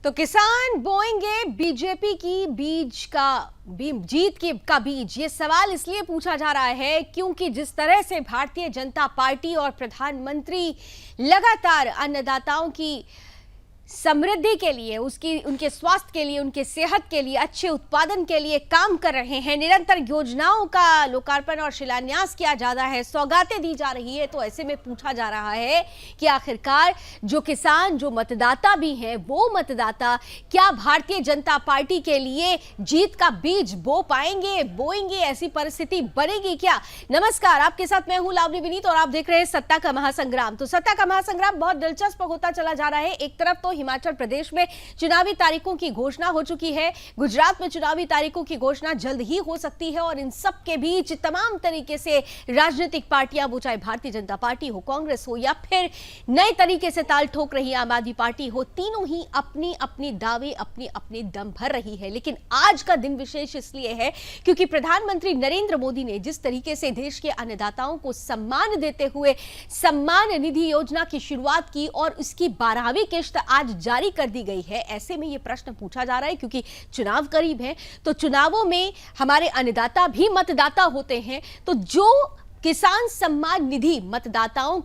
तो किसान बोएंगे बीजेपी की जीत का बीज। ये सवाल इसलिए पूछा जा रहा है क्योंकि जिस तरह से भारतीय जनता पार्टी और प्रधानमंत्री लगातार अन्नदाताओं की समृद्धि के लिए, उनके स्वास्थ्य के लिए, उनके सेहत के लिए, अच्छे उत्पादन के लिए काम कर रहे हैं। निरंतर योजनाओं का लोकार्पण और शिलान्यास किया जा रहा है, सौगातें दी जा रही है। तो ऐसे में पूछा जा रहा है कि आखिरकार जो किसान, जो मतदाता भी हैं, वो मतदाता क्या भारतीय जनता पार्टी के लिए जीत का बीज बोएंगे? ऐसी परिस्थिति बनेगी क्या? नमस्कार, आपके साथ मैं हूं लावनी विनीत और आप देख रहे हैं सत्ता का महासंग्राम। तो सत्ता का महासंग्राम बहुत दिलचस्प होता चला जा रहा है। एक तरफ तो हिमाचल प्रदेश में चुनावी तारीखों की घोषणा हो चुकी है, गुजरात में चुनावी तारीखों की घोषणा जल्द ही हो सकती है और इन सब के बीच तमाम तरीके से राजनीतिक पार्टियां, वो चाहे भारतीय जनता पार्टी हो, कांग्रेस हो या फिर नए तरीके से ताल ठोक रही आम आदमी पार्टी हो, तीनों ही अपनी अपनी दावे, अपनी अपनी दम भर रही है। लेकिन आज का दिन विशेष इसलिए है क्योंकि प्रधानमंत्री नरेंद्र मोदी ने जिस तरीके से देश के अन्नदाताओं को सम्मान देते हुए सम्मान निधि योजना की शुरुआत की और उसकी 12वीं किश्त आज जारी कर दी गई है, ऐसे में यह प्रश्न पूछा जा रहा है क्योंकि चुनाव करीब है। तो चुनावों में हमारे अन्नदाता भी मतदाता होते हैं। तो जो किसान सम्मान निधि अन्नदाताओं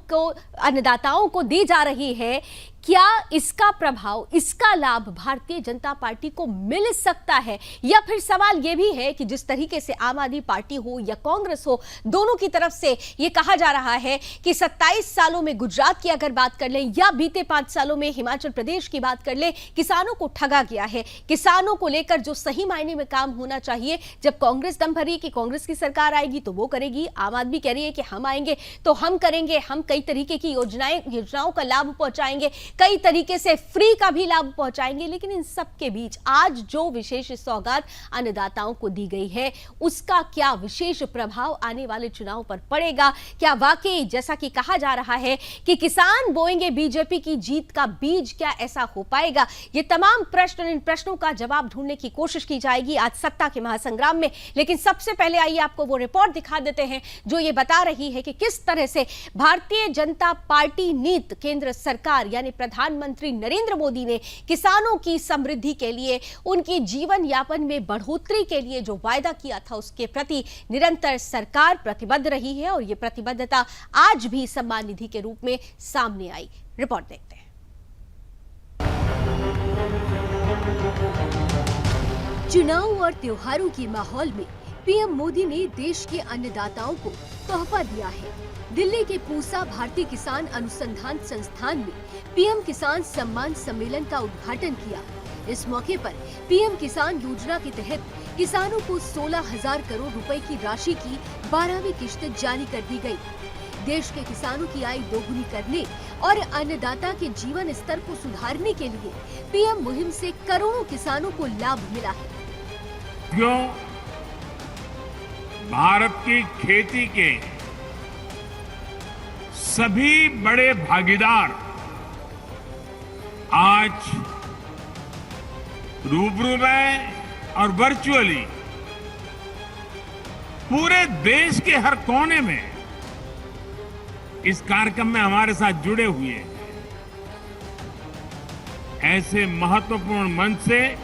को दी जा रही है, क्या इसका प्रभाव, इसका लाभ भारतीय जनता पार्टी को मिल सकता है? या फिर सवाल यह भी है कि जिस तरीके से आम आदमी पार्टी हो या कांग्रेस हो, दोनों की तरफ से यह कहा जा रहा है कि 27 सालों में गुजरात की अगर बात कर लें या बीते 5 सालों में हिमाचल प्रदेश की बात कर लें, किसानों को ठगा गया है। किसानों को लेकर जो सही मायने में काम होना चाहिए, जब कांग्रेस दम भर रही है कि कांग्रेस की सरकार आएगी तो वो करेगी, आम आदमी कह रही है कि हम आएंगे तो हम करेंगे, हम कई तरीके की योजनाओं का लाभ पहुंचाएंगे, कई तरीके से फ्री का भी लाभ पहुंचाएंगे। लेकिन इन सब के बीच आज जो विशेष सौगात अन्नदाताओं को दी गई है, उसका क्या विशेष प्रभाव आने वाले चुनाव पर पड़ेगा? क्या वाकई जैसा कि कहा जा रहा है कि किसान बोएंगे बीजेपी की जीत का बीज, क्या ऐसा हो पाएगा? ये तमाम प्रश्न, इन प्रश्नों का जवाब ढूंढने की कोशिश की जाएगी आज सत्ता के महासंग्राम में। लेकिन सबसे पहले आइए आपको वो रिपोर्ट दिखा देते हैं जो ये बता रही है कि किस तरह से भारतीय जनता पार्टी नीत, केंद्र सरकार यानी प्रधानमंत्री नरेंद्र मोदी ने किसानों की समृद्धि के लिए, उनकी जीवन यापन में बढ़ोतरी के लिए जो वायदा किया था, उसके प्रति निरंतर सरकार प्रतिबद्ध रही है और यह प्रतिबद्धता आज भी सम्मान निधि के रूप में सामने आई। रिपोर्ट देखते हैं। चुनाव और त्योहारों के माहौल में पीएम मोदी ने देश के अन्नदाताओं को तोहफा दिया है। दिल्ली के पूसा भारतीय किसान अनुसंधान संस्थान में पीएम किसान सम्मान सम्मेलन का उद्घाटन किया। इस मौके पर पीएम किसान योजना के तहत किसानों को 16,000 करोड़ रुपए की राशि की 12वीं किश्त जारी कर दी गई। देश के किसानों की आय दोगुनी करने और अन्नदाता के जीवन स्तर को सुधारने के लिए पीएम मुहिम से करोड़ों किसानों को लाभ मिला है। भारत की खेती के सभी बड़े भागीदार आज रूबरू में और वर्चुअली पूरे देश के हर कोने में इस कार्यक्रम में हमारे साथ जुड़े हुए हैं। ऐसे महत्वपूर्ण मंच से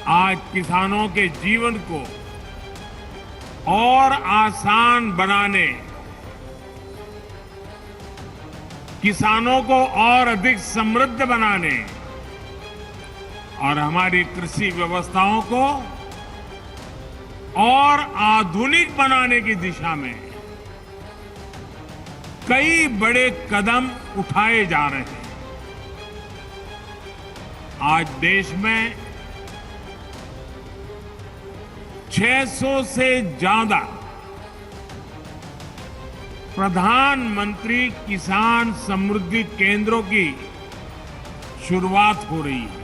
आज किसानों के जीवन को और आसान बनाने, किसानों को और अधिक समृद्ध बनाने और हमारी कृषि व्यवस्थाओं को और आधुनिक बनाने की दिशा में कई बड़े कदम उठाए जा रहे हैं। आज देश में 600 से ज्यादा प्रधानमंत्री किसान समृद्धि केंद्रों की शुरुआत हो रही है।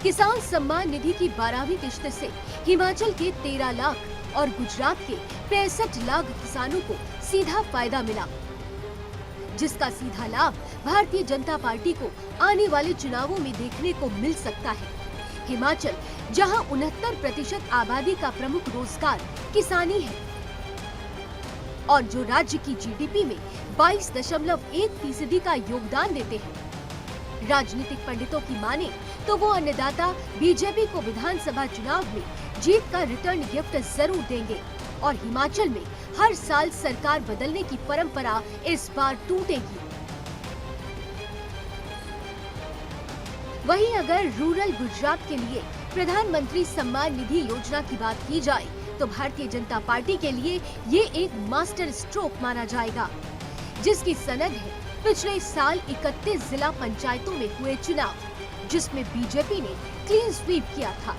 किसान सम्मान निधि की 12वीं किश्त से हिमाचल के 13 लाख और गुजरात के 65 लाख किसानों को सीधा फायदा मिला, जिसका सीधा लाभ भारतीय जनता पार्टी को आने वाले चुनावों में देखने को मिल सकता है। हिमाचल, जहां 69% आबादी का प्रमुख रोजगार किसानी है, और जो राज्य की जीडीपी में 22.1% का योगदान देते हैं। राजनीतिक पंडितों की माने तो वो अन्नदाता बीजेपी को विधानसभा चुनाव में जीत का रिटर्न गिफ्ट जरूर देंगे और हिमाचल में हर साल सरकार बदलने की परंपरा इस बार टूटेगी। वहीं अगर रूरल गुजरात के लिए प्रधानमंत्री सम्मान निधि योजना की बात की जाए तो भारतीय जनता पार्टी के लिए ये एक मास्टर स्ट्रोक माना जाएगा, जिसकी सनद है पिछले साल 31 जिला पंचायतों में हुए चुनाव, जिसमें बीजेपी ने क्लीन स्वीप किया था।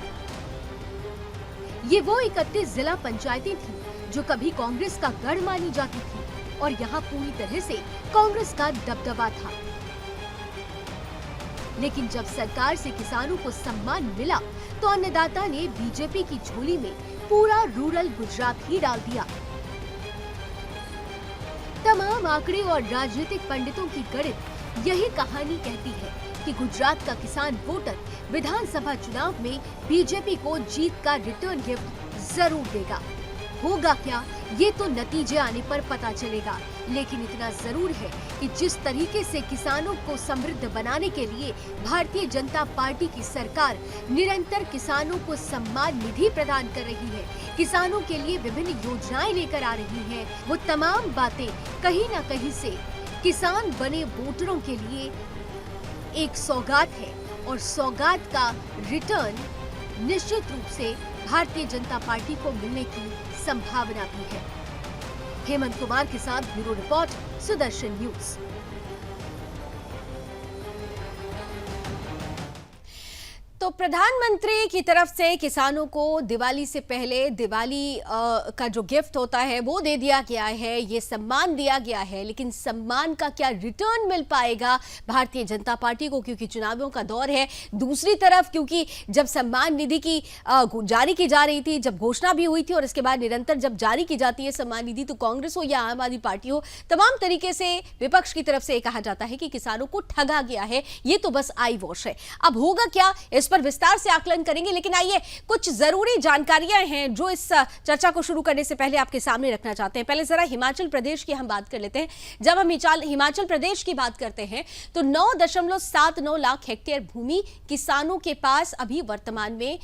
ये वो 31 जिला पंचायतें थी जो कभी कांग्रेस का गढ़ मानी जाती थी और यहाँ पूरी तरह से कांग्रेस का दबदबा था। लेकिन जब सरकार से किसानों को सम्मान मिला तो अन्नदाता ने बीजेपी की झोली में पूरा रूरल गुजरात ही डाल दिया। तमाम आंकड़े और राजनीतिक पंडितों की गणित यही कहानी कहती है कि गुजरात का किसान वोटर विधानसभा चुनाव में बीजेपी को जीत का रिटर्न गिफ्ट जरूर देगा। होगा क्या, ये तो नतीजे आने पर पता चलेगा, लेकिन इतना जरूर है कि जिस तरीके से किसानों को समृद्ध बनाने के लिए भारतीय जनता पार्टी की सरकार निरंतर किसानों को सम्मान निधि प्रदान कर रही है, किसानों के लिए विभिन्न योजनाएं लेकर आ रही है, वो तमाम बातें कहीं न कहीं से किसान बने वोटरों के लिए एक सौगात है और सौगात का रिटर्न निश्चित रूप से भारतीय जनता पार्टी को मिलने की संभावना भी है। हेमंत कुमार के साथ ब्यूरो रिपोर्ट, सुदर्शन न्यूज। तो प्रधानमंत्री की तरफ से किसानों को दिवाली से पहले दिवाली का जो गिफ्ट होता है वो दे दिया गया है, ये सम्मान दिया गया है, लेकिन सम्मान का क्या रिटर्न मिल पाएगा भारतीय जनता पार्टी को, क्योंकि चुनावों का दौर है। दूसरी तरफ क्योंकि जब सम्मान निधि की जारी की जा रही थी, जब घोषणा भी हुई थी और इसके बाद निरंतर जब जारी की जाती है सम्मान निधि, तो कांग्रेस हो या आम आदमी पार्टी हो, तमाम तरीके से विपक्ष की तरफ से ये कहा जाता है कि किसानों को ठगा गया है, ये तो बस आई वॉश है। अब होगा क्या, इस पर विस्तार से आकलन करेंगे, लेकिन आइए कुछ जरूरी जानकारियां हैं जो इस चर्चा को शुरू करने से पहले आपके सामने रखना चाहते हैं। पहले जरा हिमाचल प्रदेश की हम बात कर लेते हैं। जब हम हिमाचल प्रदेश की बात करते हैं तो 9.79 लाख हेक्टेयर भूमि किसानों के पास अभी वर्तमान में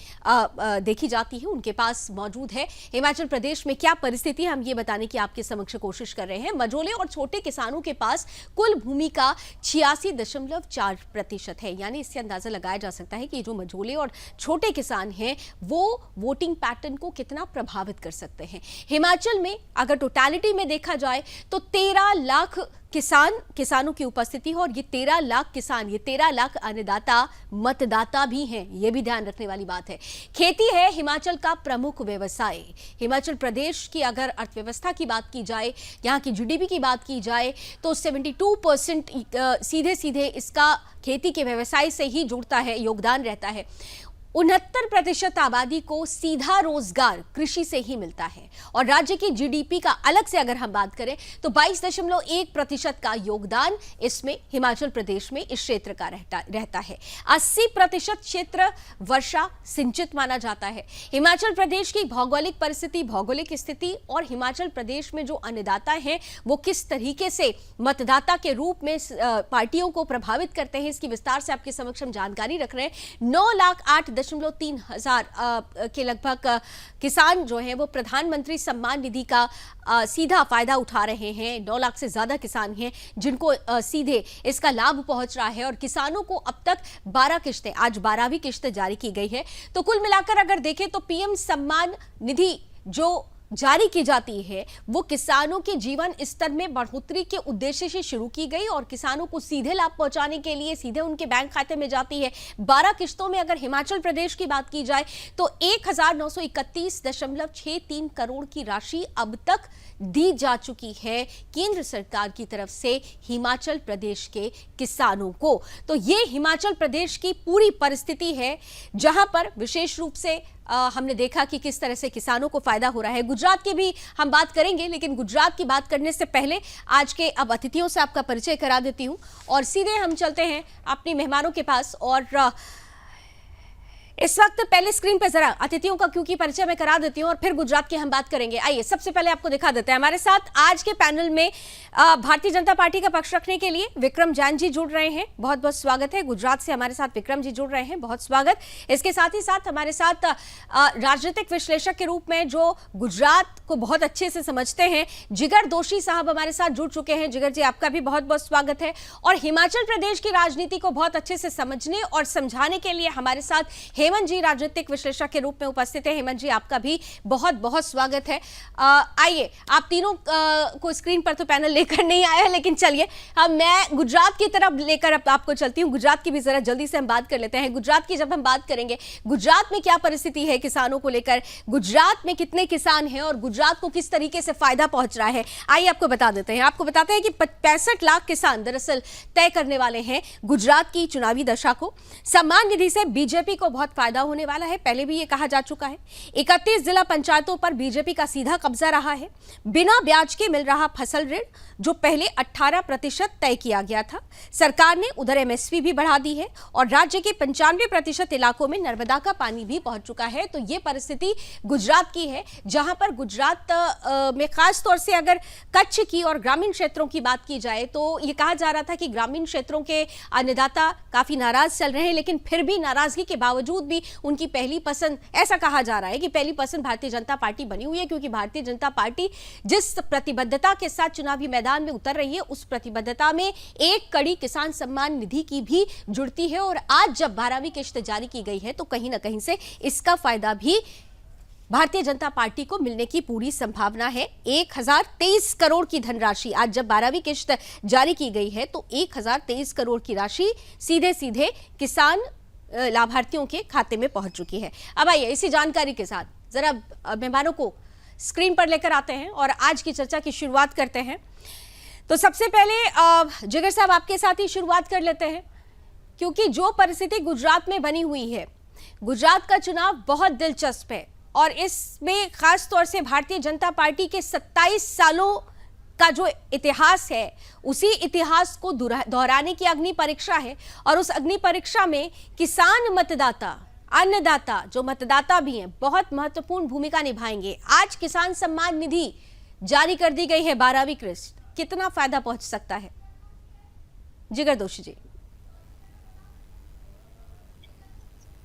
देखी जाती है, उनके पास मौजूद है। हिमाचल प्रदेश में क्या परिस्थिति है हम ये बताने की आपके समक्ष कोशिश कर रहे हैं। मझोले और छोटे किसानों के पास कुल भूमि का 86.4% है, यानी इससे अंदाजा लगाया जा सकता है कि जो मझोले और छोटे किसान हैं वो वोटिंग पैटर्न को कितना प्रभावित कर सकते हैं। हिमाचल में अगर टोटलिटी में देखा जाए तो 13 लाख किसानों की उपस्थिति है और ये 13 लाख किसान, ये 13 लाख अन्नदाता मतदाता भी हैं, ये भी ध्यान रखने वाली बात है। खेती है हिमाचल का प्रमुख व्यवसाय। हिमाचल प्रदेश की अगर अर्थव्यवस्था की बात की जाए, यहाँ की जीडीपी की बात की जाए तो 72% सीधे सीधे इसका खेती के व्यवसाय से ही जुड़ता है, योगदान रहता है। 69% आबादी को सीधा रोजगार कृषि से ही मिलता है और राज्य की जीडीपी का अलग से अगर हम बात करें तो 22.1% का योगदान इसमें हिमाचल प्रदेश में इस क्षेत्र का रहता है। 80% क्षेत्र वर्षा सिंचित माना जाता है। हिमाचल प्रदेश की भौगोलिक परिस्थिति, भौगोलिक स्थिति और हिमाचल प्रदेश में जो अन्नदाता हैं वो किस तरीके से मतदाता के रूप में पार्टियों को प्रभावित करते हैं, इसकी विस्तार से आपके समक्ष हम जानकारी रख रहे हैं। 9,08,3 हजार के लगभग किसान जो हैं वो प्रधानमंत्री सम्मान निधि का सीधा फायदा उठा रहे हैं। 9 लाख से ज्यादा किसान हैं जिनको सीधे इसका लाभ पहुंच रहा है और किसानों को अब तक 12 किश्तें, आज 12वीं किश्त जारी की गई है। तो कुल मिलाकर अगर देखें तो पीएम सम्मान निधि जो जारी की जाती है वो किसानों के जीवन स्तर में बढ़ोतरी के उद्देश्य से शुरू की गई और किसानों को सीधे लाभ पहुंचाने के लिए सीधे उनके बैंक खाते में जाती है। 12 किश्तों में अगर हिमाचल प्रदेश की बात की जाए तो 1931.63 करोड़ की राशि अब तक दी जा चुकी है केंद्र सरकार की तरफ से हिमाचल प्रदेश के किसानों को। तो ये हिमाचल प्रदेश की पूरी परिस्थिति है जहां पर विशेष रूप से हमने देखा कि किस तरह से किसानों को फायदा हो रहा है। गुजरात की भी हम बात करेंगे, लेकिन गुजरात की बात करने से पहले आज के अब अतिथियों से आपका परिचय करा देती हूं और सीधे हम चलते हैं अपने मेहमानों के पास। और इस वक्त पहले स्क्रीन पर जरा अतिथियों का क्योंकि परिचय मैं करा देती हूं और फिर गुजरात की हम बात करेंगे। आइए सबसे पहले आपको दिखा देते हैं। हमारे साथ आज के पैनल में भारतीय जनता पार्टी का पक्ष रखने के लिए विक्रम जैन जी जुड़ रहे हैं, बहुत बहुत स्वागत है। गुजरात से हमारे साथ विक्रम जी जुड़ रहे हैं, बहुत स्वागत। इसके साथ ही साथ हमारे साथ राजनीतिक विश्लेषक के रूप में जो गुजरात को बहुत अच्छे से समझते हैं, जिगर दोशी साहब हमारे साथ जुड़ चुके हैं। जिगर जी, आपका भी बहुत बहुत स्वागत है। और हिमाचल प्रदेश की राजनीति को बहुत अच्छे से समझने और समझाने के लिए हमारे साथ हेमंत जी राजनीतिक विश्लेषक के रूप में उपस्थित है। हेमंत जी, आपका भी बहुत बहुत स्वागत है। आइए, आप तीनों को स्क्रीन पर तो पैनल लेकर नहीं आया, लेकिन चलिए मैं गुजरात की तरफ लेकर आपको चलती हूँ। गुजरात की भी जरा जल्दी से हम बात कर लेते हैं। गुजरात की जब हम बात करेंगे, गुजरात में क्या परिस्थिति है किसानों को लेकर, गुजरात में कितने किसान हैं और गुजरात को किस तरीके से फायदा पहुंच रहा है, आइए आपको बता देते हैं। आपको बताते हैं कि 65 लाख किसान दरअसल तय करने वाले हैं गुजरात की चुनावी दशा को। सम्मान निधि से बीजेपी को बहुत फायदा होने वाला है, पहले भी ये कहा जा चुका है। 31 जिला पंचायतों पर बीजेपी का सीधा कब्जा रहा है। बिना ब्याज के मिल रहा फसल ऋण, जो पहले 18% तय किया गया था, सरकार ने उधर एमएसपी भी बढ़ा दी है और राज्य के 95% इलाकों में नर्मदा का पानी भी पहुंच चुका है। तो ये परिस्थिति गुजरात की है, जहां पर गुजरात में खास तौर से अगर कच्छ की और ग्रामीण क्षेत्रों की बात की जाए तो ये कहा जा रहा था कि ग्रामीण क्षेत्रों के अन्नदाता काफी नाराज चल रहे हैं, लेकिन फिर भी नाराजगी के बावजूद भी उनकी पहली पसंद, ऐसा कहा जा रहा है कि पहली पसंद भारतीय जनता पार्टी बनी हुई है, क्योंकि भारतीय जनता पार्टी जिस प्रतिबद्धता के साथ चुनावी मैदान में उतर रही है, उस प्रतिबद्धता में एक कड़ी किसान सम्मान निधि की भी जुड़ती है। और आज जब 12वीं किश्त जारी की गई है तो कहीं ना कहीं से इसका फायदा भी भारतीय जनता पार्टी को मिलने की पूरी संभावना है। 1023 करोड़ की धनराशि आज जब 12वीं किश्त जारी की गई है तो 1023 करोड़ की राशि सीधे सीधे किसान लाभार्थियों के खाते में पहुंच चुकी है। अब आइए इसी जानकारी के साथ जरा मेहमानों को स्क्रीन पर लेकर आते हैं और आज की चर्चा की शुरुआत करते हैं। तो सबसे पहले जिगर साहब, आपके साथ ही शुरुआत कर लेते हैं, क्योंकि जो परिस्थिति गुजरात में बनी हुई है, गुजरात का चुनाव बहुत दिलचस्प है और इसमें खास तौर से भारतीय जनता पार्टी के 27 सालों का जो इतिहास है, उसी इतिहास को दोहराने की अग्नि परीक्षा है। और उस अग्नि परीक्षा में किसान मतदाता, अन्नदाता जो मतदाता भी हैं, बहुत महत्वपूर्ण भूमिका निभाएंगे। आज किसान सम्मान निधि जारी कर दी गई है 12वीं किश्त, कितना फायदा पहुंच सकता है? जिगर दोशी जी।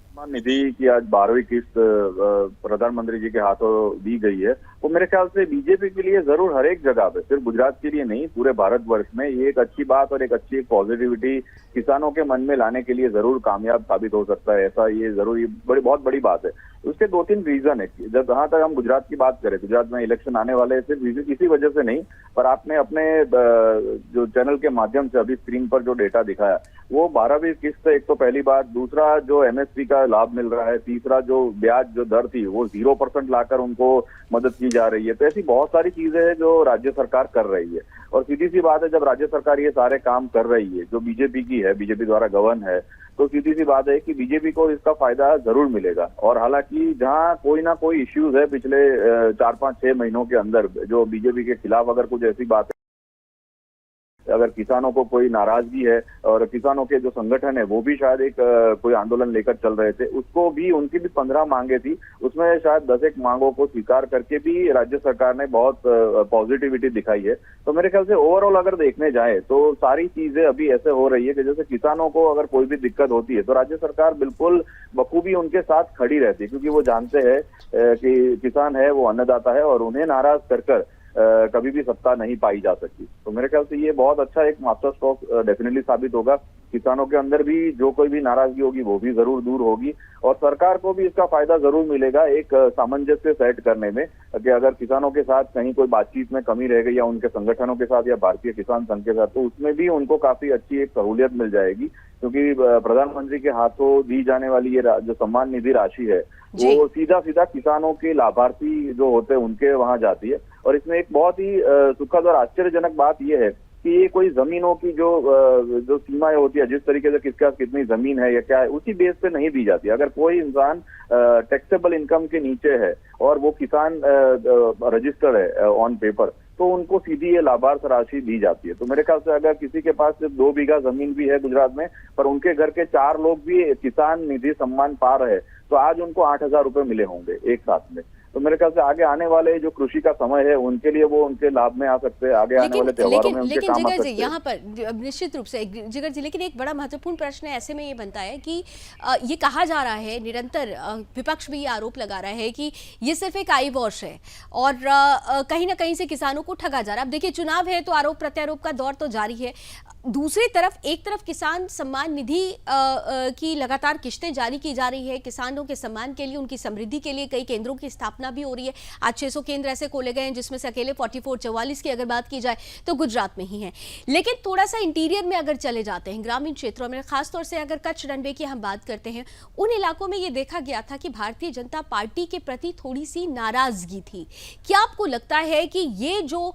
सम्मान निधि की आज 12वीं किस्त प्रधानमंत्री जी के हाथों दी गई है। वो मेरे ख्याल से बीजेपी के लिए जरूर हर एक जगह पे, सिर्फ गुजरात के लिए नहीं, पूरे भारतवर्ष में ये एक अच्छी बात और एक अच्छी पॉजिटिविटी किसानों के मन में लाने के लिए जरूर कामयाब साबित हो सकता है। ऐसा ये जरूर बहुत बड़ी बात है। उसके 2-3 रीजन है। जब जहां तक हम गुजरात की बात करें, गुजरात में इलेक्शन आने वाले सिर्फ इसी वजह से नहीं, पर आपने अपने जो चैनल के माध्यम से अभी स्क्रीन पर जो डेटा दिखाया, वो 12वीं किस्त एक तो पहली बात, दूसरा जो एमएसपी का लाभ मिल रहा है, तीसरा जो ब्याज जो दर थी वो 0% लाकर उनको मदद की जा रही है। तो ऐसी बहुत सारी चीजें हैं जो राज्य सरकार कर रही है। और सीधी सी बात है, जब राज्य सरकार ये सारे काम कर रही है जो बीजेपी की है, बीजेपी द्वारा गवर्न है, तो सीधी सी बात है कि बीजेपी को इसका फायदा जरूर मिलेगा। और हालांकि जहां कोई ना कोई इश्यूज है पिछले 4-5-6 महीनों के अंदर, जो बीजेपी के खिलाफ अगर कुछ ऐसी बात है, अगर किसानों को कोई नाराजगी है और किसानों के जो संगठन है वो भी शायद एक कोई आंदोलन लेकर चल रहे थे, उसको भी उनकी भी 15 मांगे थी, उसमें शायद 10 मांगों को स्वीकार करके भी राज्य सरकार ने बहुत पॉजिटिविटी दिखाई है। तो मेरे ख्याल से ओवरऑल अगर देखने जाए तो सारी चीजें अभी ऐसे हो रही है कि जैसे किसानों को अगर कोई भी दिक्कत होती है तो राज्य सरकार बिल्कुल बखूबी उनके साथ खड़ी रहती है, क्योंकि वो जानते हैं कि किसान है, वो अन्नदाता है और उन्हें नाराज कर कभी भी सत्ता नहीं पाई जा सकती। तो मेरे ख्याल से ये बहुत अच्छा एक मास्टर स्ट्रोक डेफिनेटली साबित होगा। किसानों के अंदर भी जो कोई भी नाराजगी होगी वो भी जरूर दूर होगी और सरकार को भी इसका फायदा जरूर मिलेगा एक सामंजस्य सेट करने में, कि अगर किसानों के साथ कहीं कोई बातचीत में कमी रह गई या उनके संगठनों के साथ या भारतीय किसान संघ के साथ, तो उसमें भी उनको काफी अच्छी एक सहूलियत मिल जाएगी, क्योंकि प्रधानमंत्री के हाथों दी जाने वाली ये जो सम्मान निधि राशि है वो सीधा सीधा किसानों के लाभार्थी जो होते हैं उनके वहां जाती है। और इसमें एक बहुत ही सुखद और आश्चर्यजनक बात यह है कि ये कोई जमीनों की जो सीमाएं होती है, जिस तरीके से किसके पास कितनी जमीन है या क्या है, उसी बेस पे नहीं दी जाती। अगर कोई इंसान टैक्सेबल इनकम के नीचे है और वो किसान रजिस्टर्ड है ऑन पेपर, तो उनको सीधी ये लाभार्थ राशि दी जाती है। तो मेरे ख्याल से अगर किसी के पास सिर्फ 2 बीघा जमीन भी है गुजरात में, पर उनके घर के 4 लोग भी किसान निधि सम्मान पा रहे हैं, तो आज उनको 8,000 रुपए मिले होंगे एक साथ में। तो मेरे ख्याल से आगे आने वाले जो कृषि का समय है उनके लिए वो उनके लाभ में आ सकते हैं, आगे आने वाले त्योहारों में उनके काम आ सकते हैं। यहाँ पर निश्चित रूप से जिगर जी, लेकिन एक बड़ा महत्वपूर्ण प्रश्न ऐसे में ये बनता है कि ये कहा जा रहा है निरंतर, विपक्ष भी ये आरोप लगा रहा है कि ये सिर्फ एक आई वॉश है और कहीं ना कहीं से किसानों को ठगा जा रहा है। अब देखिए चुनाव है तो आरोप प्रत्यारोप का दौर तो जारी है। दूसरी तरफ एक तरफ किसान सम्मान निधि की लगातार किश्तें जारी की जा रही है, किसानों के सम्मान के लिए, उनकी समृद्धि के लिए कई केंद्रों की स्थापना भी हो रही है। आज 600 केंद्र ऐसे खोले गए हैं जिसमें से अकेले 44 की अगर बात की जाए तो गुजरात में ही है। लेकिन थोड़ा सा इंटीरियर में अगर चले जाते हैं, ग्रामीण क्षेत्रों में, खासतौर से अगर कच्छ रनवे की हम बात करते हैं, उन इलाकों में ये देखा गया था कि भारतीय जनता पार्टी के प्रति थोड़ी सी नाराजगी थी। क्या आपको लगता है कि ये जो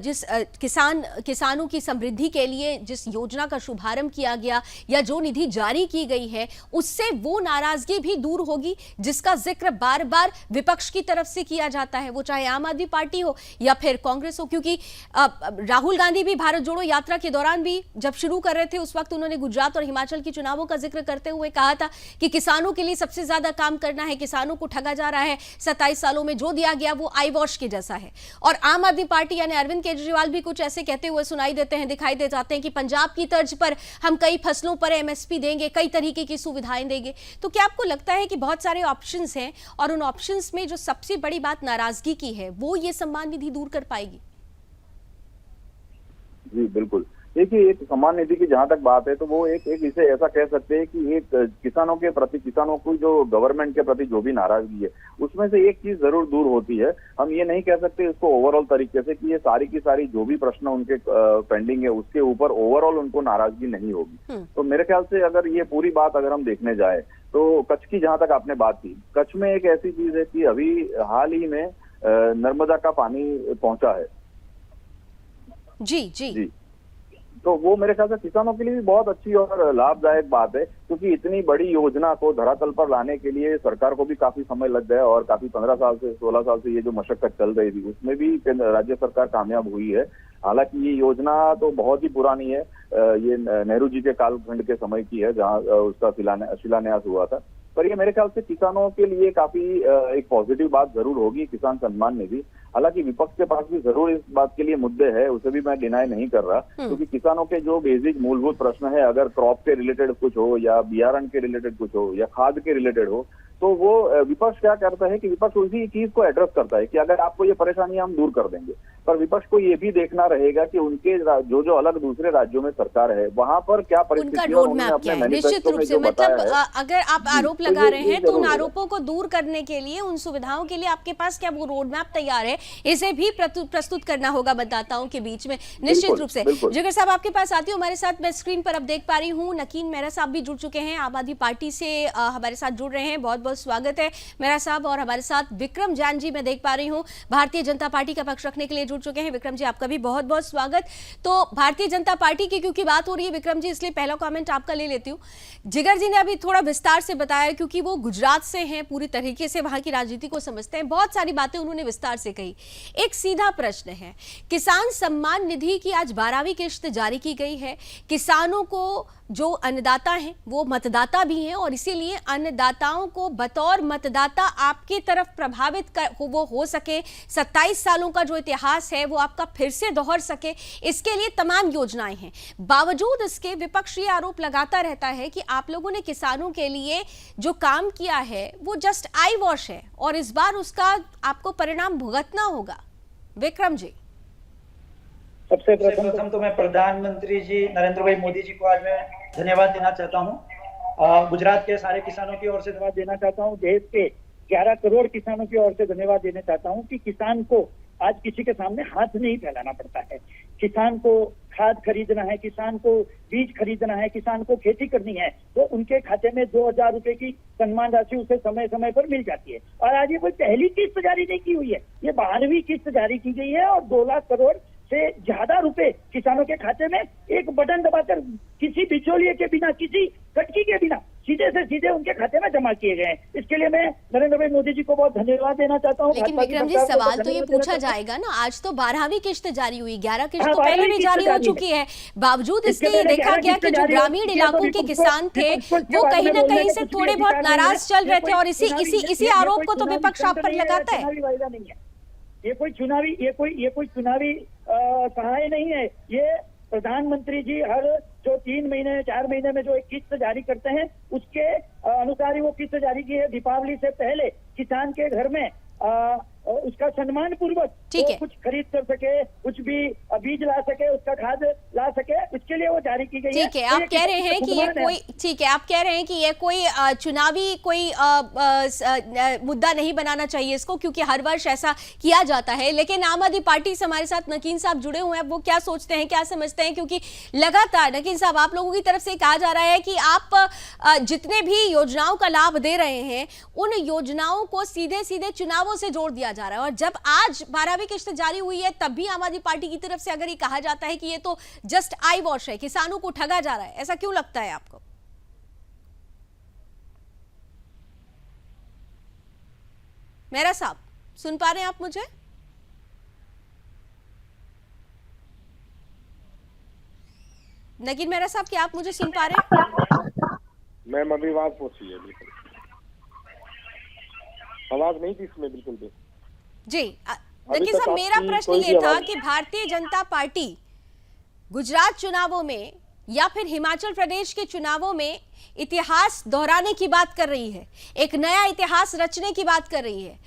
जिस किसानों की समृद्धि के लिए जिस योजना का शुभारंभ किया गया या जो निधि जारी की गई है, उससे वो नाराजगी भी दूर होगी जिसका जिक्र बार बार विपक्ष की तरफ से किया जाता है, वो चाहे आम आदमी पार्टी हो या फिर कांग्रेस हो? क्योंकि राहुल गांधी भी भारत जोड़ो यात्रा के दौरान भी जब शुरू कर रहे थे उस वक्त उन्होंने गुजरात और हिमाचल की चुनावों का जिक्र करते हुए कहा था कि किसानों के लिए सबसे ज्यादा काम करना है, किसानों को ठगा जा रहा है, 27 सालों में जो दिया गया वो आई वॉश के जैसा है। और आम आदमी पार्टी यानी अरविंद केजरीवाल भी कुछ ऐसे कहते हुए सुनाई देते हैं, दिखाई दे जाते हैं कि पंजाब की तर्ज पर हम कई फसलों पर एमएसपी देंगे, कई तरीके की सुविधाएं देंगे। तो क्या आपको लगता है कि बहुत सारे ऑप्शंस हैं और उन ऑप्शंस में जो सबसे बड़ी बात नाराजगी की है वो ये सम्मान निधि दूर कर पाएगी? जी बिल्कुल। देखिए, एक सम्मान निधि की जहां तक बात है तो वो एक इसे ऐसा कह सकते हैं कि एक किसानों के प्रति, किसानों को जो गवर्नमेंट के प्रति जो भी नाराजगी है उसमें से एक चीज जरूर दूर होती है। हम ये नहीं कह सकते इसको ओवरऑल तरीके से कि ये सारी की सारी जो भी प्रश्न उनके पेंडिंग है उसके ऊपर ओवरऑल उनको नाराजगी नहीं होगी। तो मेरे ख्याल से अगर ये पूरी बात अगर हम देखने जाए तो कच्छ की जहां तक आपने बात की, कच्छ में एक ऐसी चीज है कि अभी हाल ही में नर्मदा का पानी पहुंचा है। जी। तो वो मेरे ख्याल से किसानों के लिए भी बहुत अच्छी और लाभदायक बात है, क्योंकि इतनी बड़ी योजना को धरातल पर लाने के लिए सरकार को भी काफी समय लग गया और काफी 15 साल से 16 साल से ये जो मशक्कत चल रही थी उसमें भी राज्य सरकार कामयाब हुई है। हालांकि ये योजना तो बहुत ही पुरानी है, ये नेहरू जी के कालखंड के समय की है जहाँ उसका शिलान्यास हुआ था। पर ये मेरे ख्याल से किसानों के लिए काफी एक पॉजिटिव बात जरूर होगी, किसान सम्मान निधि। हालांकि विपक्ष के पास भी जरूर इस बात के लिए मुद्दे है, उसे भी मैं डिनाई नहीं कर रहा, क्योंकि किसानों के जो बेसिक मूलभूत प्रश्न है, अगर क्रॉप के रिलेटेड कुछ हो या बियारण के रिलेटेड कुछ हो या खाद के रिलेटेड हो, तो वो विपक्ष क्या करता है कि विपक्ष उसी चीज को एड्रेस करता है कि अगर आपको ये परेशानी हम दूर कर देंगे। पर विपक्ष को ये भी देखना रहेगा कि उनके जो अलग दूसरे राज्यों में सरकार है वहां पर क्या परिस्थिति है, उन्होंने अपने मैनिफेस्टो में जो बताया है। अगर आप आरोप लगा रहे हैं तो उन आरोपों को दूर करने के लिए, उन सुविधाओं के लिए आपके पास क्या वो रोड मैप तैयार है? इसे भी प्रस्तुत करना होगा मतदाताओं के बीच में, निश्चित रूप से। जिगर साहब आपके पास आती हूँ, हमारे साथ मैं स्क्रीन पर अब देख पा रही हूँ नकीन मेहरा साहब भी जुड़ चुके हैं, आम आदमी पार्टी से हमारे साथ जुड़ रहे हैं। बहुत बहुत स्वागत है मेहरा साहब। और हमारे साथ विक्रम जैन जी मैं देख पा रही हूँ, भारतीय जनता पार्टी का पक्ष रखने के लिए जुड़ चुके हैं। विक्रम जी आपका भी बहुत बहुत स्वागत। तो भारतीय जनता पार्टी की क्योंकि बात हो रही है विक्रम जी, इसलिए पहला कमेंट आपका ले लेती हूँ। जिगर जी ने अभी थोड़ा विस्तार से बताया क्योंकि वो गुजरात से हैं, पूरी तरीके से वहां की राजनीति को समझते हैं, बहुत सारी बातें उन्होंने विस्तार से कही। एक सीधा प्रश्न है, किसान सम्मान निधि की आज 12वीं किश्त जारी की गई है। किसानों को जो अन्नदाता हैं वो मतदाता भी हैं और इसीलिए अन्नदाताओं को बतौर मतदाता आपकी तरफ प्रभावित वो हो सके, 27 सालों का जो इतिहास है वो आपका फिर से दोहर सके, इसके लिए तमाम योजनाएं हैं। बावजूद इसके विपक्ष ये आरोप लगाता रहता है कि आप लोगों ने किसानों के लिए जो काम किया है वो जस्ट आई वॉश है और इस बार उसका आपको परिणाम भुगतना होगा। विक्रम जी, सबसे प्रथम तो मैं प्रधानमंत्री जी नरेंद्र भाई मोदी जी को आज मैं धन्यवाद देना चाहता हूं। गुजरात के सारे किसानों की ओर से धन्यवाद देना चाहता हूं। देश के 11 करोड़ किसानों की ओर से धन्यवाद देना चाहता हूं कि किसान को आज किसी के सामने हाथ नहीं फैलाना पड़ता है। किसान को खाद खरीदना है, किसान को बीज खरीदना है, किसान को खेती करनी है तो उनके खाते में 2,000 रुपए की सम्मान राशि उसे समय समय पर मिल जाती है। और आज ये कोई पहली किस्त जारी नहीं की हुई है, ये 12वीं किस्त जारी की गई है और 2 लाख करोड़ से ज्यादा रुपए किसानों के खाते में एक बटन दबाकर किसी बिचौलिए के बिना, किसी कटकी के बिना सीधे से सीधे उनके खाते में जमा किए गए हैं। इसके लिए मैं नरेंद्र भाई मोदी जी को बहुत धन्यवाद देना चाहता हूँ। लेकिन विक्रम जी, सवाल तो ये पूछा जाएगा ना, आज तो 12वीं किस्त जारी हुई, 11 किस्त तो पहले भी जारी हो चुकी है। बावजूद इसके ये देखा गया कि जो ग्रामीण इलाकों के किसान थे वो कहीं ना कहीं से थोड़े बहुत नाराज चल रहे थे, और इसी आरोप को तो विपक्ष आप पर लगाता है। ये कोई चुनावी सहाय नहीं है। ये प्रधानमंत्री जी हर जो 3 महीने 4 महीने में जो एक किस्त जारी करते हैं उसके अनुसार ही वो किस्त जारी की है। दीपावली से पहले किसान के घर में उसका सम्मान पूर्वक ठीक है, कुछ खरीद कर सके, कुछ भी बीज ला सके, उसका खाद ला सके, इसके लिए वो जारी की गई है। ठीक है, आप कह रहे हैं कि ये कोई, ठीक है, आप कह रहे हैं कि ये कोई चुनावी कोई मुद्दा नहीं बनाना चाहिए इसको, क्योंकि हर वर्ष ऐसा किया जाता है। लेकिन आम आदमी पार्टी से हमारे साथ नकीन साहब जुड़े हुए हैं, वो क्या सोचते हैं, क्या समझते हैं? क्योंकि लगातार नकीन साहब आप लोगों की तरफ से कहा जा रहा है कि आप जितने भी योजनाओं का लाभ दे रहे हैं उन योजनाओं को सीधे सीधे चुनावों से जोड़ दिया जा रहा है, और जब आज 12वीं किस्त जारी हुई है तब भी आम आदमी पार्टी की तरफ से अगर ये कहा जाता है कि ये तो जस्ट आई वॉश है, किसानों को ठगा जा रहा है, ऐसा क्यों लगता है आपको? मेहरा साहब, सुन पा रहे हैं आप मुझे? नकीन मेहरा साहब, क्या आप मुझे सुन पा रहे हैं? मैम अभी आवाज पहुंची है, बिल्कुल आवाज नहीं थी इसमें बिल्कुल भी। जी नकीन साहब, मेरा प्रश्न ये था कि भारतीय जनता पार्टी गुजरात चुनावों में या फिर हिमाचल प्रदेश के चुनावों में इतिहास दोहराने की बात कर रही है, एक नया इतिहास रचने की बात कर रही है।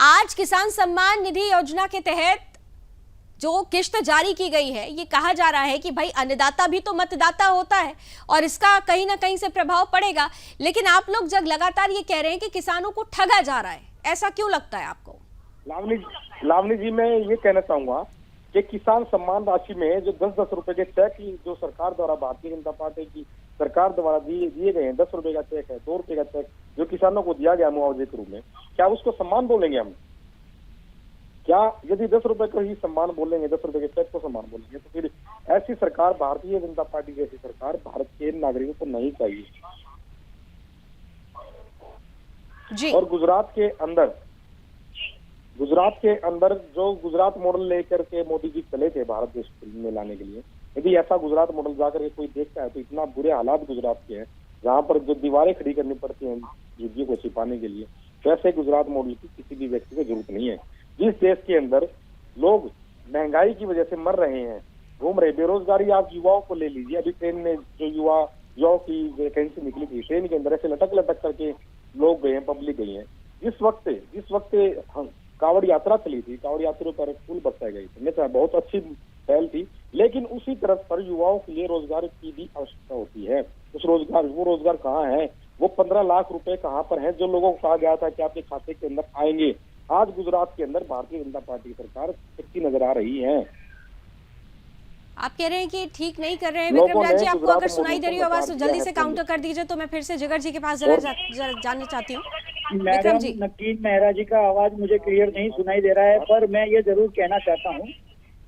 आज किसान सम्मान निधि योजना के तहत जो किस्त जारी की गई है, ये कहा जा रहा है कि भाई अन्नदाता भी तो मतदाता होता है और इसका कहीं ना कहीं से प्रभाव पड़ेगा, लेकिन आप लोग जब लगातार ये कह रहे हैं कि किसानों को ठगा जा रहा है, ऐसा क्यों लगता है आपको? लावनी जी, मैं ये कहना चाहूंगा कि किसान सम्मान राशि में जो 10-10 रुपए के चेक जो सरकार द्वारा, भारतीय जनता पार्टी की सरकार द्वारा दिए गए हैं, 10 रुपए का चेक है, 2 रुपए का चेक जो किसानों को दिया गया मुआवजे के रूप में, क्या उसको सम्मान बोलेंगे हम? क्या यदि 10 रुपए को ही सम्मान बोलेंगे, 10 रुपए के चेक को सम्मान बोलेंगे, तो फिर ऐसी सरकार, भारतीय जनता पार्टी जैसी सरकार भारत के नागरिकों को नहीं चाहिए जी। और गुजरात के अंदर जो गुजरात मॉडल लेकर के मोदी जी चले थे भारत देश में लाने के लिए, यदि ऐसा गुजरात मॉडल जाकर कोई देखता है तो इतना बुरे हालात गुजरात के हैं जहाँ पर जो दीवारें खड़ी करनी पड़ती हैं झुग्गियों को छिपाने के लिए, वैसे गुजरात मॉडल की किसी भी व्यक्ति को जरूरत नहीं है। जिस देश के अंदर लोग महंगाई की वजह से मर रहे हैं, घूम रहे, बेरोजगारी, आप युवाओं को ले लीजिए, अभी ट्रेन में जो युवाओं की वैकेंसी निकली थी, ट्रेन के अंदर ऐसे लटक करके लोग गए हैं, पब्लिक गई है। जिस वक्त कांवड़ यात्रा चली थी, कांवड़ यात्रियों पर फूल बरसाए गए थे, मैं बहुत अच्छी पहल थी, लेकिन उसी तरफ पर युवाओं के लिए रोजगार की भी आवश्यकता होती है। वो रोजगार कहाँ है? वो 15 लाख रुपए कहाँ पर है जो लोगों को कहा गया था कि आपके खाते के अंदर आएंगे? आज गुजरात के अंदर भारतीय जनता पार्टी की सरकार सच्ची नजर आ रही है। आप कह रहे हैं कि ठीक नहीं कर रहे हैं। विक्रम राज जी, आपको अगर सुनाई दे रही हो आवाज तो जल्दी से काउंटर कर दीजिए, तो मैं फिर से जिगर जी के पास जानना चाहती हूँ। विक्रम जी, नकीन मेहरा जी का आवाज मुझे क्लियर नहीं सुनाई दे रहा है, पर मैं ये जरूर कहना चाहता हूँ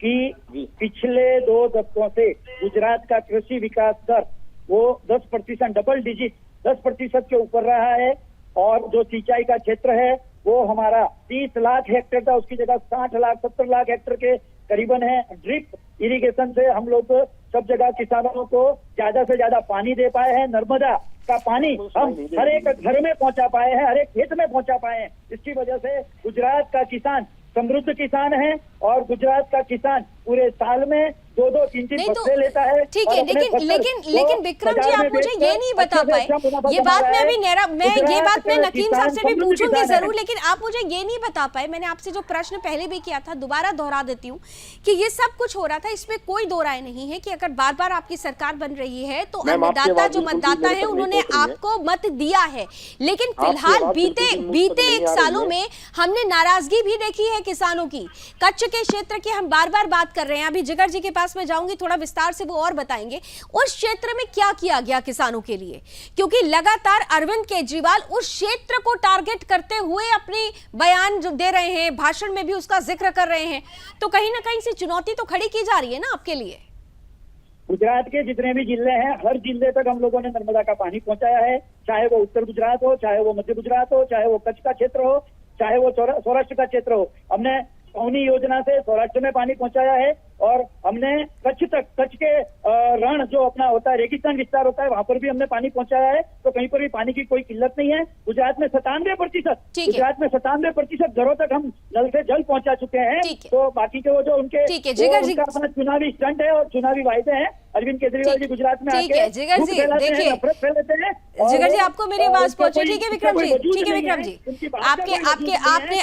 कि पिछले 2 दशकों से गुजरात का कृषि विकास दर वो 10%, डबल डिजिट 10% के ऊपर रहा है, और जो सिंचाई का क्षेत्र है वो हमारा 30 लाख हेक्टेयर था, उसकी जगह 60 लाख 70 लाख हेक्टेयर के करीबन है। ड्रिप इरिगेशन से हम लोग सब जगह किसानों को ज्यादा से ज्यादा पानी दे पाए हैं। नर्मदा का पानी हम हर एक घर में पहुंचा पाए हैं, हर एक खेत में पहुंचा पाए हैं। इसकी वजह से गुजरात का किसान समृद्ध किसान है, और गुजरात का किसान पूरे साल में 2-3 फसलें लेता है। ठीक है, लेकिन विक्रम जी, आप मुझे ये नहीं बता पाए, ये बात मैं नकीन साहब से भी पूछूंगी जरूर, लेकिन आप मुझे ये नहीं बता पाए, मैंने आपसे जो प्रश्न पहले भी किया था, दोबारा दोहरा देती हूँ कि ये सब कुछ हो रहा था, इसमें कोई दो राय नहीं है कि अगर बार बार आपकी सरकार बन रही है तो अन्नदाता जो मतदाता है उन्होंने आपको मत दिया है, लेकिन फिलहाल बीते 1 सालों में हमने नाराजगी भी देखी है किसानों की। कच्छ के क्षेत्र की हम बार बार बात कर रहे हैं, अभी जिगर जी के पास में जाऊंगी, थोड़ा विस्तार से वो और बताएंगे उस क्षेत्र में क्या किया गया किसानों के लिए, क्योंकि लगातार अरविंद केजरीवाल उस क्षेत्र को टारगेट करते हुए अपनी बयान जो दे रहे हैं, भाषण में भी उसका जिक्र कर रहे हैं, तो कहीं ना कहीं से चुनौती तो खड़ी की जा रही है ना आपके लिए। गुजरात के जितने भी जिले हैं, हर जिले तक हम लोगों ने नर्मदा का पानी पहुंचाया है, चाहे वो उत्तर गुजरात हो, चाहे वो मध्य गुजरात हो, चाहे वो कच्छ का क्षेत्र हो, चाहे वो सौराष्ट्र का क्षेत्र हो। हमने पौनी योजना से सौराष्ट्र में पानी पहुंचाया है और हमने कच्छ के रण जो अपना होता है, रेगिस्तान विस्तार होता है, वहां पर भी हमने पानी पहुंचाया है। तो कहीं पर भी पानी की कोई किल्लत नहीं है। गुजरात में 97% घरों तक हम नल से जल पहुंचा चुके हैं। तो बाकी के वो जो उनके उनका अपना चुनावी स्टंट है और चुनावी वायदे हैं। अरविंद केजरीवाल जी गुजरात में आके जिगर जी देखिए, नफरत फैलाते हैं। जिगर जी आपको मेरी आवाज पहुंची? ठीक है विक्रम जी, ठीक है विक्रम जी,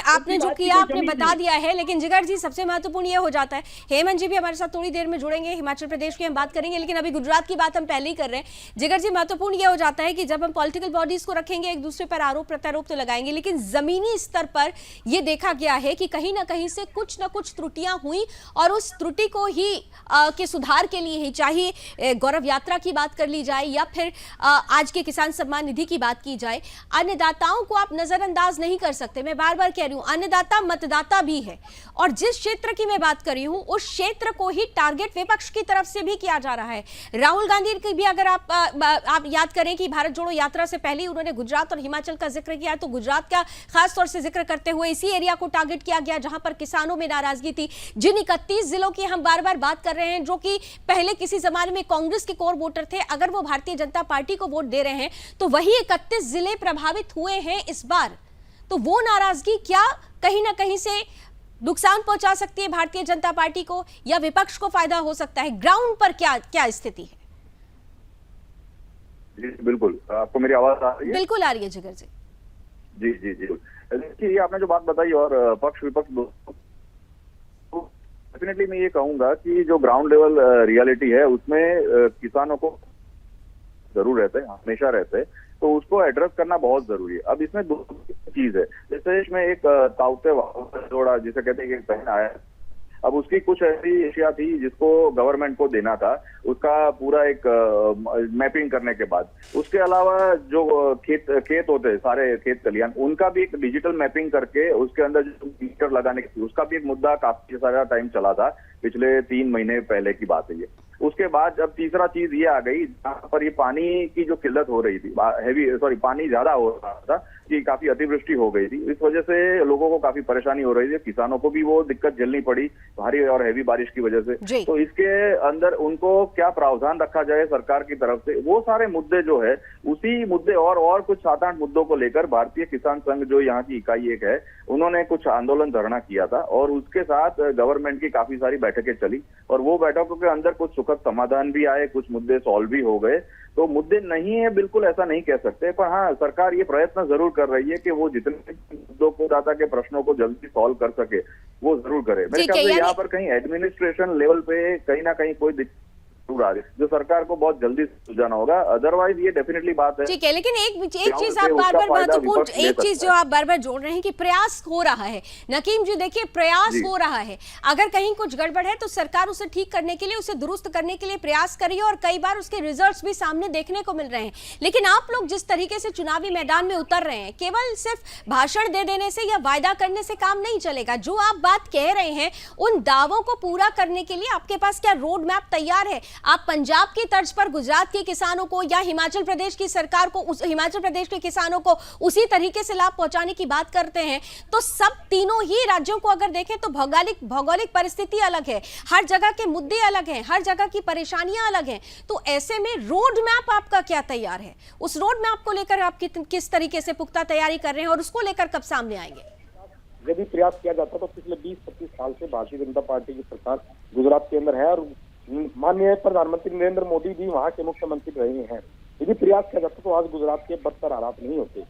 आपने जो किया आपने बता दिया है। लेकिन जिगर जी सबसे महत्वपूर्ण ये हो जाता है, हेमंत जी भी हमारे साथ थोड़ी देर में जुड़ेंगे, हिमाचल प्रदेश की हम बात करेंगे, लेकिन अभी गुजरात की बात हम पहले ही कर रहे हैं। जिगर जी महत्वपूर्ण ये हो जाता है कि जब हम पॉलिटिकल बॉडीज को रखेंगे, एक दूसरे पर आरोप प्रत्यारोप तो लगाएंगे, लेकिन जमीनी स्तर पर यह देखा गया है कि कहीं ना कहीं से कुछ ना कुछ त्रुटियां हुई और उस त्रुटि को ही के सुधार के लिए ही, चाहे गौरव यात्रा की बात कर ली जाए या फिर आज के किसान सम्मान निधि की बात की जाए, अन्नदाताओं को आप नजरअंदाज नहीं कर सकते। मैं बार बार कह रही हूं, अन्नदाता मतदाता भी है और जिस क्षेत्र की मैं बात कर रही हूं उस क्षेत्र को ही टारगेट विपक्ष की तरफ से भी किया जा रहा है। राहुल गांधी की भी अगर आप याद करें कि भारत जोड़ो यात्रा से पहले उन्होंने गुजरात और हिमाचल का जिक्र किया, तो गुजरात का खास तौर से जिक्र करते हुए इसी एरिया को टारगेट किया गया जहां पर किसानों में नाराजगी थी। जिन 31 जिलों की हम बार बार बात कर रहे हैं, जो कि पहले किसी जमाने में कांग्रेस के कोर वोटर थे, अगर वो भारतीय जनता पार्टी को वोट दे रहे हैं तो वही 31 जिले प्रभावित हुए हैं इस बार। तो वो नाराजगी क्या कहीं ना कहीं से नुकसान पहुंचा सकती है भारतीय जनता पार्टी को या विपक्ष को फायदा हो सकता है? ग्राउंड पर क्या स्थिति है? जी बिल्कुल, आपको मेरी आवाज आ रही है? बिल्कुल आ रही है जिगर जी। जी जी जी, देखिए आपने जो बात बताई और पक्ष विपक्ष डेफिनेटली मैं ये कहूंगा कि जो ग्राउंड लेवल रियलिटी है उसमें किसानों को जरूर रहते हैं, हमेशा रहते हैं, तो उसको एड्रेस करना बहुत जरूरी है। अब इसमें दो चीज है, जैसे इसमें एक ताउते जोड़ा जिसे कहते हैं कि पहन आया, अब उसकी कुछ ऐसी एशिया थी जिसको गवर्नमेंट को देना था, उसका पूरा एक मैपिंग करने के बाद, उसके अलावा जो खेत होते हैं सारे खेत खलियान, उनका भी एक डिजिटल मैपिंग करके उसके अंदर जो मीटर लगाने की, उसका भी एक मुद्दा काफी सारा टाइम चला था, पिछले 3 महीने पहले की बात है ये। उसके बाद जब तीसरा चीज ये आ गई जहाँ पर ये पानी की जो किल्लत हो रही थी, पानी ज्यादा हो रहा था कि काफी अतिवृष्टि हो गई थी, इस वजह से लोगों को काफी परेशानी हो रही थी, किसानों को भी वो दिक्कत झेलनी पड़ी भारी और हैवी बारिश की वजह से। तो इसके अंदर उनको क्या प्रावधान रखा जाए सरकार की तरफ से, वो सारे मुद्दे जो है, उसी मुद्दे और कुछ 7-8 मुद्दों को लेकर भारतीय किसान संघ जो यहाँ की इकाई एक है, उन्होंने कुछ आंदोलन धरना किया था और उसके साथ गवर्नमेंट की काफी सारी बैठकें चली और वो बैठकों के अंदर कुछ सुखद समाधान भी आए, कुछ मुद्दे सॉल्व भी हो गए। तो मुद्दे नहीं है बिल्कुल ऐसा नहीं कह सकते, पर हाँ सरकार ये प्रयत्न जरूर कर रही है कि वो जितने मुद्दों को दाता के प्रश्नों को जल्दी सॉल्व कर सके वो जरूर करे। मेरे ख्याल से यहाँ पर कहीं एडमिनिस्ट्रेशन लेवल पे कहीं ना कहीं कोई दिक्कत आ रही जो सरकार को बहुत जल्दी सुलझाना होगा, अदरवाइज ये डेफिनेटली बात है। ठीक है, लेकिन एक चीज आप बार बार महत्वपूर्ण, एक चीज जो आप बार बार जोड़ रहे हैं कि प्रयास हो रहा है। नकीम जी देखिए, प्रयास हो रहा है, अगर कहीं कुछ गड़बड़ है तो सरकार उसे ठीक करने के लिए, उसे दुरुस्त करने के लिए प्रयास कर रही है और कई बार उसके रिजल्ट्स भी सामने देखने को मिल रहे हैं। लेकिन आप लोग जिस तरीके से चुनावी मैदान में उतर रहे हैं, केवल सिर्फ भाषण दे देने से या वायदा करने से काम नहीं चलेगा। जो आप बात कह रहे हैं उन दावों को पूरा करने के लिए आपके पास क्या रोड मैप तैयार है? आप पंजाब की तर्ज पर गुजरात के किसानों को या हिमाचल प्रदेश की सरकार को, हिमाचल प्रदेश के किसानों को उसी तरीके से लाभ पहुंचाने की बात करते हैं, तो सब तीनों ही राज्यों को अगर देखें तो भौगोलिक परिस्थिति अलग है, हर जगह के मुद्दे अलग हैं, हर जगह की परेशानियां अलग हैं। तो ऐसे में रोड मैप आपका क्या तैयार है? उस रोड मैप को लेकर आप किस तरीके से पुख्ता तैयारी कर रहे हैं और उसको लेकर कब सामने आएंगे? यदि प्रयास किया जाता तो पिछले 20-25 साल से भारतीय जनता पार्टी की सरकार गुजरात के अंदर है और माननीय प्रधानमंत्री नरेंद्र मोदी भी वहां के मुख्यमंत्री रहे हैं। यदि प्रयास किया जाता तो आज गुजरात के बदतर हालात नहीं होते।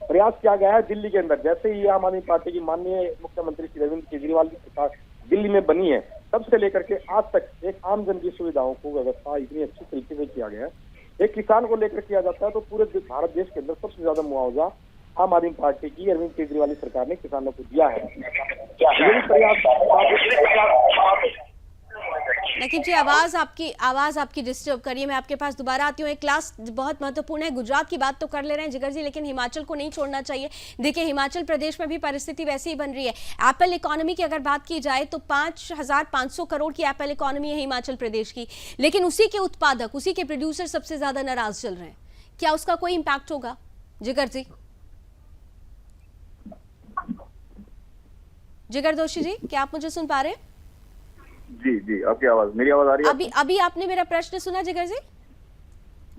प्रयास किया गया है दिल्ली के अंदर, जैसे ही आम आदमी पार्टी की माननीय मुख्यमंत्री श्री अरविंद केजरीवाल की सरकार दिल्ली में बनी है, तब से लेकर के आज तक एक आम जन की सुविधाओं को व्यवस्था इतनी अच्छी तरीके से किया गया है। एक किसान को लेकर किया जाता है तो पूरे भारत देश के अंदर सबसे ज्यादा मुआवजा आम आदमी पार्टी की अरविंद केजरीवाल सरकार ने किसानों को दिया है। नकीब जी, आवाज आपकी डिस्टर्ब करिए। मैं आपके पास दोबारा आती हूँ। एक क्लास बहुत महत्वपूर्ण है। गुजरात की बात तो कर ले रहे हैं जिगर जी, लेकिन हिमाचल को नहीं छोड़ना चाहिए। देखिए, हिमाचल प्रदेश में भी परिस्थिति वैसी ही बन रही है। एप्पल इकोनॉमी की अगर बात की जाए तो 5,500 करोड़ की एप्पल इकोनॉमी है हिमाचल प्रदेश की, लेकिन उसी के उत्पादक, उसी के प्रोड्यूसर सबसे ज्यादा नाराज चल रहे हैं। क्या उसका कोई इंपैक्ट होगा जिगर जी? जिगर दोषी जी, क्या आप मुझे सुन पा रहे हैं? जी जी, आपकी आवाज, मेरी आवाज आ रही है? अभी आपने मेरा प्रश्न सुना जिगर जी?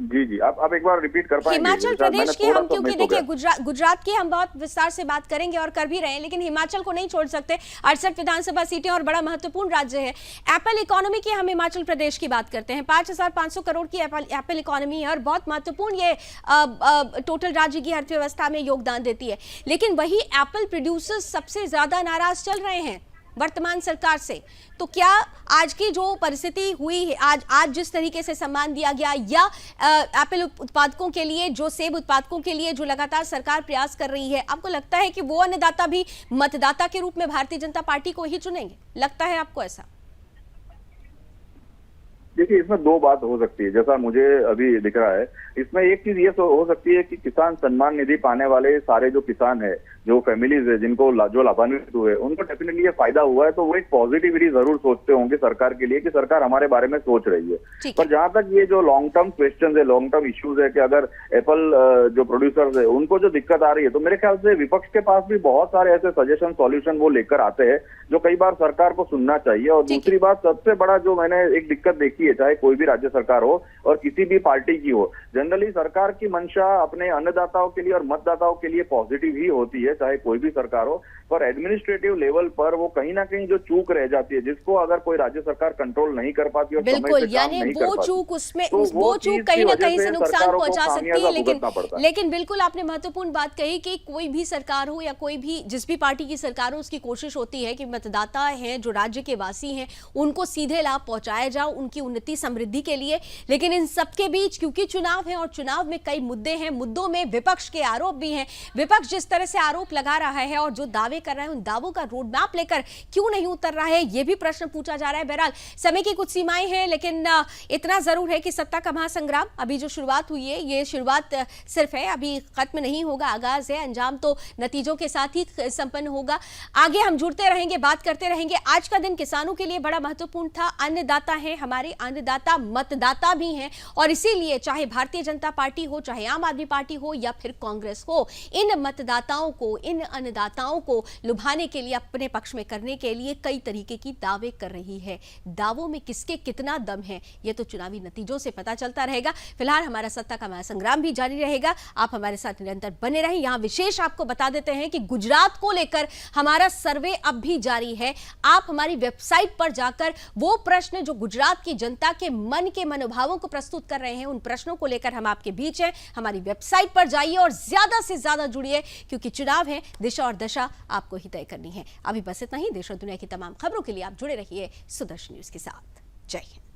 जी जी, आप एक बार रिपीट कर पाएंगे? हिमाचल प्रदेश की हम, क्योंकि देखिए गुजरात की हम बहुत विस्तार से बात करेंगे और कर भी रहे हैं, लेकिन हिमाचल को नहीं छोड़ सकते। 68 विधानसभा सीटें और बड़ा महत्वपूर्ण राज्य है। एप्पल इकोनॉमी की हम हिमाचल प्रदेश की बात करते हैं। 5,500 करोड़ की एप्पल इकोनॉमी है और बहुत महत्वपूर्ण ये टोटल राज्य की अर्थव्यवस्था में योगदान देती है, लेकिन वही एप्पल प्रोड्यूसर्स सबसे ज्यादा नाराज चल रहे हैं वर्तमान सरकार से। तो क्या आज की जो परिस्थिति हुई है, आज जिस तरीके से सम्मान दिया गया, या एप्पल उत्पादकों के लिए, जो सेब उत्पादकों के लिए जो लगातार सरकार प्रयास कर रही है, आपको लगता है कि वो अन्नदाता भी मतदाता के रूप में भारतीय जनता पार्टी को ही चुनेंगे? लगता है आपको ऐसा? देखिए, इसमें दो बात हो सकती है, जैसा मुझे अभी दिख रहा है। इसमें एक चीज ये हो सकती है कि किसान सम्मान निधि पाने वाले सारे जो किसान है, जो फैमिलीज है, जिनको जो लाभान्वित हुए, उनको डेफिनेटली ये फायदा हुआ है, तो वो एक पॉजिटिविटी जरूर सोचते होंगे सरकार के लिए कि सरकार हमारे बारे में सोच रही है। पर जहां तक ये जो लॉन्ग टर्म क्वेश्चन है, लॉन्ग टर्म इश्यूज है कि अगर एप्पल जो प्रोड्यूसर्स है उनको जो दिक्कत आ रही है, तो मेरे ख्याल से विपक्ष के पास भी बहुत सारे ऐसे सजेशन, सॉल्यूशन वो लेकर आते हैं जो कई बार सरकार को सुनना चाहिए। और दूसरी बात, सबसे बड़ा जो मैंने एक दिक्कत देखी है, चाहे कोई भी राज्य सरकार हो और किसी भी पार्टी की हो, जनरली सरकार की मंशा अपने अन्नदाताओं के लिए और मतदाताओं के लिए पॉजिटिव ही होती है, चाहे कोई भी सरकार हो। पर एडमिनिस्ट्रेटिव लेवल पर वो कहीं ना कहीं जो चूक रह जाती है, जिसको अगर कोई राज्य सरकार कंट्रोल नहीं कर पाती और बिल्कुल, यानी वो चूक, उसमें वो चूक कहीं ना कहीं से नुकसान पहुंचा सकती है। लेकिन बिल्कुल आपने महत्वपूर्ण बात कही कि कोई भी सरकार हो या कोई भी जिस भी पार्टी की सरकार हो, उसकी कोशिश होती है कि मतदाता हैं, जो राज्य के वासी हैं, उनको सीधे लाभ पहुंचाया जाए उनकी उन्नति समृद्धि के लिए। लेकिन इन सबके बीच क्योंकि चुनाव है और चुनाव में कई मुद्दे हैं, मुद्दों में विपक्ष के आरोप भी हैं। विपक्ष जिस तरह से आरोप लगा रहा है और जो दावे कर रहा है, उन दावों का रोड मैप लेकर क्यों नहीं उतर रहा है, यह भी प्रश्न पूछा जा रहा है। बहरहाल समय की कुछ सीमाएं हैं, लेकिन इतना जरूर है कि सत्ता का महासंग्राम अभी जो शुरुआत हुई है, ये शुरुआत सिर्फ है, अभी खत्म नहीं होगा, आगाज है। अंजाम तो नतीजों के साथ ही संपन्न होगा। आगे हम जुड़ते रहेंगे, बात करते रहेंगे। आज का दिन किसानों के लिए बड़ा महत्वपूर्ण था। अन्नदाता हैं हमारे, अन्नदाता मतदाता भी हैं, और इसीलिए चाहे भारतीय जनता पार्टी हो, चाहे आम आदमी पार्टी हो या फिर कांग्रेस हो, इन मतदाताओं को, इन अन्नदाताओं को लुभाने के लिए, अपने पक्ष में करने के लिए कई तरीके की दावे कर रही है। दावों में किसके कितना दम है, यह तो चुनावी नतीजों से पता चलता रहेगा। फिलहाल हमारा सत्ता का महासंग्राम भी जारी रहेगा। आप हमारे साथ निरंतर बने रहें। यहां विशेष आपको बता देते हैं कि गुजरात को लेकर हमारा सर्वे अब भी जारी है। आप हमारी वेबसाइट पर जाकर वो प्रश्न जो गुजरात की जनता के मन के मनोभावों को प्रस्तुत कर रहे हैं, उन प्रश्नों को लेकर हम आपके बीच हैं। हमारी वेबसाइट पर जाइए और ज्यादा से ज्यादा जुड़िए, क्योंकि चुनाव है, दिशा और दशा आपको ही तय करनी है। अभी बस इतना ही। देश और दुनिया की तमाम खबरों के लिए आप जुड़े रहिए सुदर्शन न्यूज के साथ। जय हिंद।